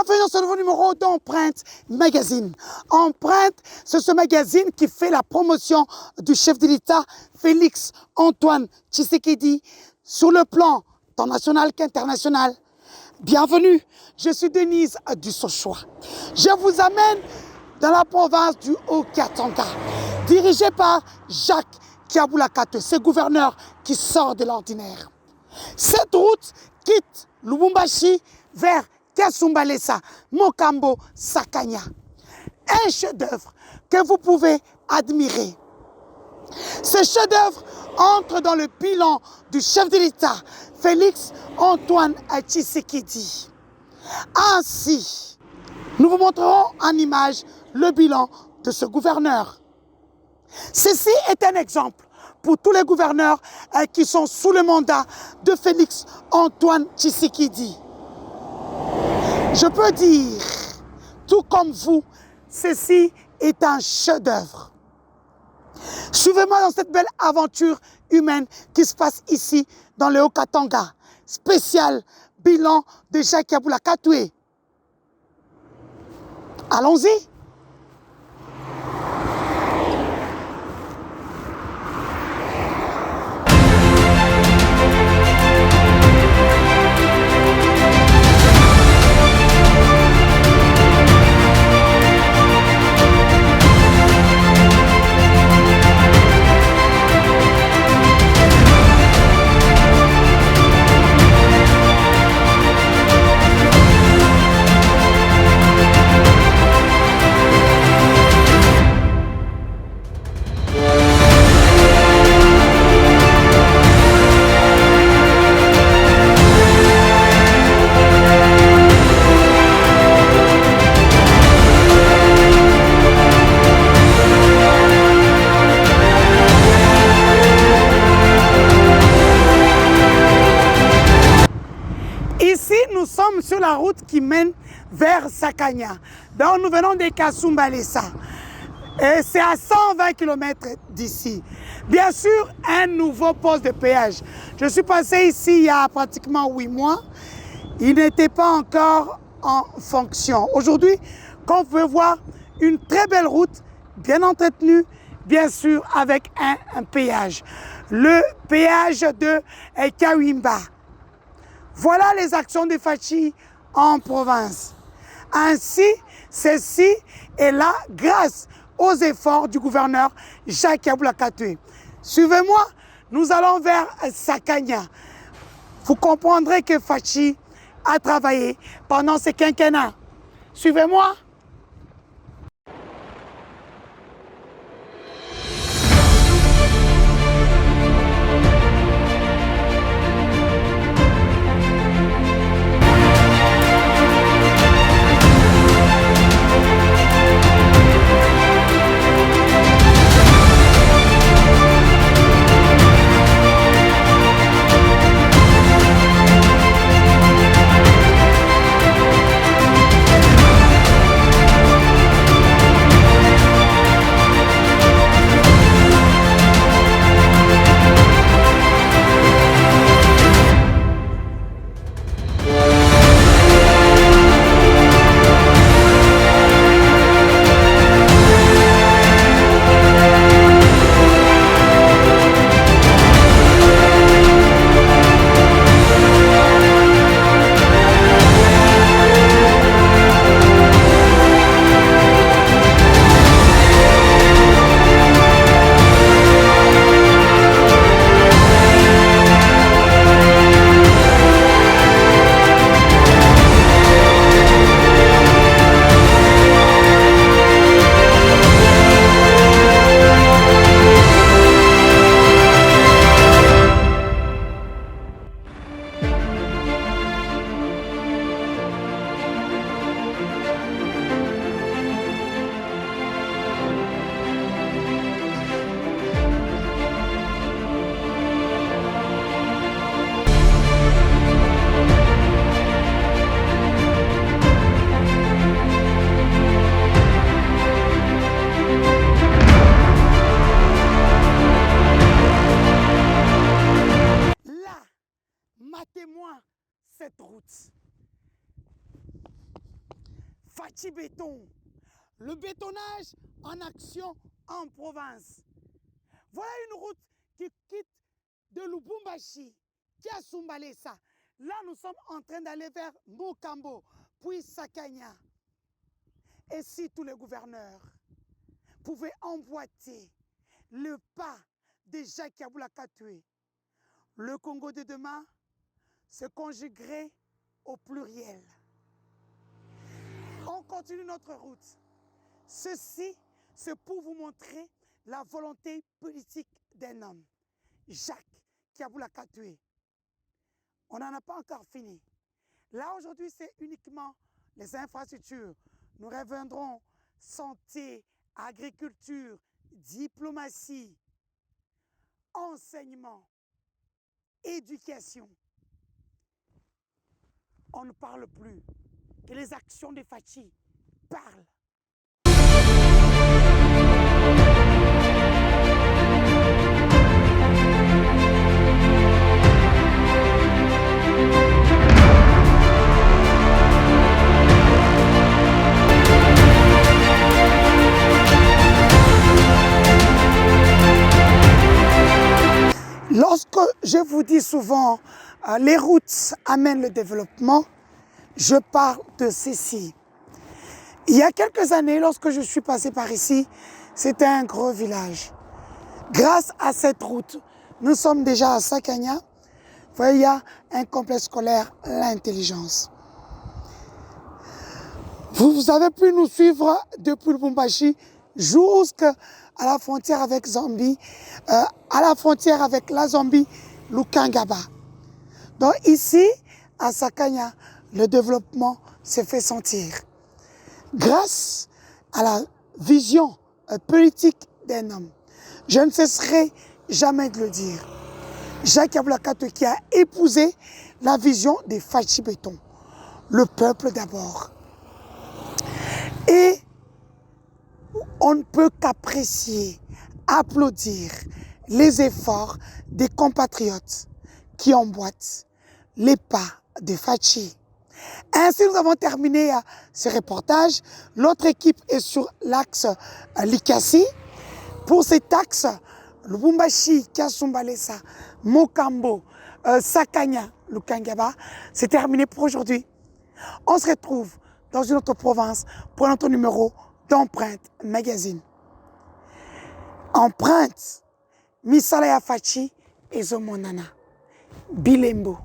Bienvenue dans ce nouveau numéro d'Empreinte Magazine. Empreinte, c'est ce magazine qui fait la promotion du chef de l'État, Félix Antoine Tshisekedi, sur le plan tant national qu'international. Bienvenue, je suis Denise Dussochoa. Je vous amène dans la province du Haut-Katanga, dirigé par Jacques Kiabula-Kato, ce gouverneur qui sort de l'ordinaire. Cette route quitte Lubumbashi vers Kasumbalesa, Mokambo, Sakanya. Un chef-d'œuvre que vous pouvez admirer. Ce chef-d'œuvre entre dans le bilan du chef de l'État, Félix Antoine Tshisekedi. Ainsi, nous vous montrerons en image le bilan de ce gouverneur. Ceci est un exemple pour tous les gouverneurs qui sont sous le mandat de Félix Antoine Tshisekedi. Je peux dire, tout comme vous, ceci est un chef-d'œuvre. Suivez-moi dans cette belle aventure humaine qui se passe ici, dans le Haut-Katanga. Spécial bilan de Jacques Kiabula-Kato. Allons-y. Ici, nous sommes sur la route qui mène vers Sakanya. Donc, nous venons de Kasumbalesa. Et c'est à 120 km d'ici. Bien sûr, un nouveau poste de péage. Je suis passé ici il y a pratiquement 8 mois. Il n'était pas encore en fonction. Aujourd'hui, comme vous pouvez voir, une très belle route, bien entretenue, bien sûr, avec un péage. Le péage de Kawimba. Voilà les actions de Fachi en province. Ainsi, ceci est là grâce aux efforts du gouverneur Jacques Kiabula-Kato. Suivez-moi, nous allons vers Sakanya. Vous comprendrez que Fachi a travaillé pendant ce quinquennat. Suivez-moi. Fachi Béton, le bétonnage en action en province. Voilà une route qui quitte de Lubumbashi, Kiasumbalesa. Là, nous sommes en train d'aller vers Mokambo, puis Sakanya. Et si tous les gouverneurs pouvaient emboîter le pas de Jacques Yaboula Katoué, le Congo de demain se conjuguerait au pluriel. On continue notre route. Ceci, c'est pour vous montrer la volonté politique d'un homme, Jacques Yaboula Katoué. On n'en a pas encore fini. Là, aujourd'hui, c'est uniquement les infrastructures. Nous reviendrons santé, agriculture, diplomatie, enseignement, éducation. On ne parle plus. Et les actions de Fachi parlent. Lorsque je vous dis souvent les routes amènent le développement, je parle de ceci. Il y a quelques années, lorsque je suis passé par ici, c'était un gros village. Grâce à cette route, nous sommes déjà à Sakanya. Vous voyez, il y a un complexe scolaire, l'intelligence. Vous avez pu nous suivre depuis Lubumbashi jusqu'à la frontière avec Zambie, à la frontière avec la Zambie, Lukangaba. Donc ici, à Sakanya, le développement s'est fait sentir. Grâce à la vision politique d'un homme, je ne cesserai jamais de le dire. Jacques Yaboula Katoué qui a épousé la vision des Fachi Béton, le peuple d'abord. Et on ne peut qu'apprécier, applaudir les efforts des compatriotes qui emboîtent les pas de Fachi. Ainsi, nous avons terminé ce reportage. L'autre équipe est sur l'axe Likasi. Pour cet axe, Lubumbashi, Kiasumbalesa, Mokambo, Sakanya, Lukangaba, c'est terminé pour aujourd'hui. On se retrouve dans une autre province pour un autre numéro d'Empreinte Magazine. Empreinte, Misala Fachi et Zomonana. Bilembo.